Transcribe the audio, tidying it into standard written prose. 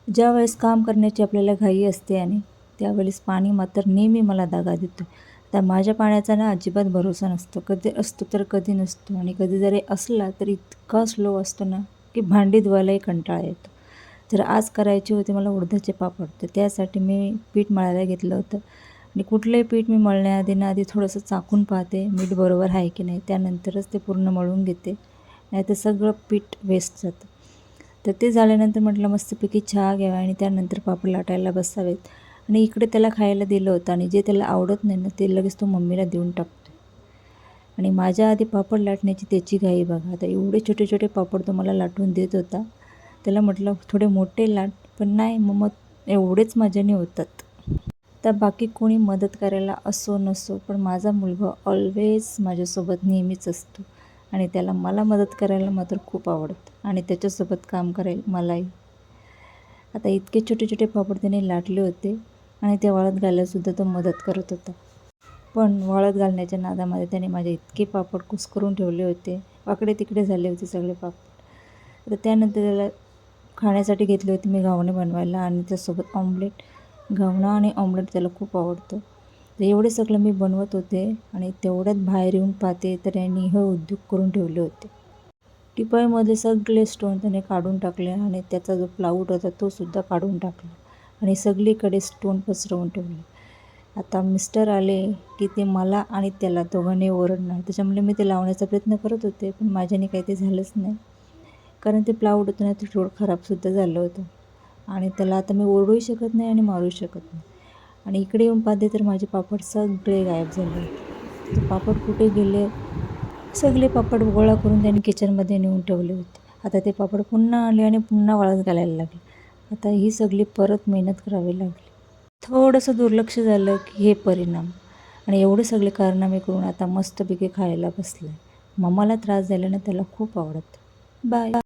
ज्यावेळेस काम करण्याची आपल्याला घाई असते आणि त्यावेळेस पाणी मात्र नेहमी मला दगा देतो. तर माझ्या पाण्याचा ना अजिबात भरोसा नसतो. कधी असतो तर कधी नसतो आणि कधी जरी असला तर इतका स्लो असतो ना की भांडी धुवायलाही कंटाळा येतो. तर आज करायचे होते मला उडदाचे पापड. तर त्यासाठी मी पीठ मळायला घेतलं होतं आणि कुठलंही पीठ मी मळण्याआधी ना आधी थोडंसं चाखून पाहते मीठ बरोबर आहे की नाही. त्यानंतरच ते पूर्ण मळून घेते, नाहीतर सगळं पीठ वेस्ट जातं. तर ते झाल्यानंतर म्हटलं मस्तपैकी चहा घ्यावा आणि त्यानंतर पापड लाटायला बसावेत. आणि इकडे त्याला खायला दिलं होतं आणि जे त्याला आवडत नाही ना ते लगेच तो मम्मीला देऊन टाकतो. आणि माझ्या आधी पापड लाटण्याची त्याची घाई बघा. आता एवढे छोटे छोटे पापड तो मला लाटून देत होता. त्याला म्हटलं थोडे मोठे लाट, पण नाही मग एवढेच मजाने होतात. तर बाकी कोणी मदत करायला असो नसो, पण माझा मुलगा ऑलवेज माझ्यासोबत नेहमीच असतो आणि त्याला मला मदत करायला मात्र खूप आवडतं आणि त्याच्यासोबत काम करायला मलाही. आता इतके छोटे छोटे पापड त्याने लाटले होते आणि ते वाळत घालायलासुद्धा तो मदत करत होता. पण वाळत घालण्याच्या नादामध्ये त्याने माझे इतके पापड कुस्करून ठेवले होते, वाकडे तिकडे झाले होते सगळे पापड. तर त्यानंतर त्याला खाण्यासाठी घेतले होते मी घावणे बनवायला आणि त्यासोबत ऑमलेट. घावणं आणि ऑमलेट त्याला खूप आवडतं. तर एवढे सगळं मी बनवत होते आणि तेवढ्यात बाहेर येऊन पाहते तर यांनी हे उद्योग करून ठेवले होते. टिपाईमधले सगळे स्टोन त्याने काढून टाकले आणि त्याचा जो प्लाऊड होता तो सुद्धा काढून टाकला आणि सगळीकडे स्टोन पसरवून ठेवले. आता मिस्टर आले की ते मला आणि त्याला दोघांनी ओरडणार. त्याच्यामुळे मी ते लावण्याचा प्रयत्न करत होते, पण माझ्याने काही ते झालंच नाही. कारण ते प्लाऊड होतं ना ते थोडं खराबसुद्धा झालं होतं आणि त्याला आता मी ओरडूही शकत नाही आणि मारू शकत नाही. आणि इकडे येऊन पाहते तर माझे पापड सगळे गायब झाले. ते पापड कुठे गेले? सगळे पापड गोळा करून त्यांनी किचनमध्ये नेऊन ठेवले होते. आता ते पापड पुन्हा आले आणि पुन्हा वाळत घालायला लागले. आता ही सगळी परत मेहनत करावी लागली. थोडंसं दुर्लक्ष झालं की हे परिणाम. आणि एवढे सगळे कारनामे करून आता मस्तपैकी खायला बसले. मम्माला त्रास झाल्यानं त्याला खूप आवडतं. बाय.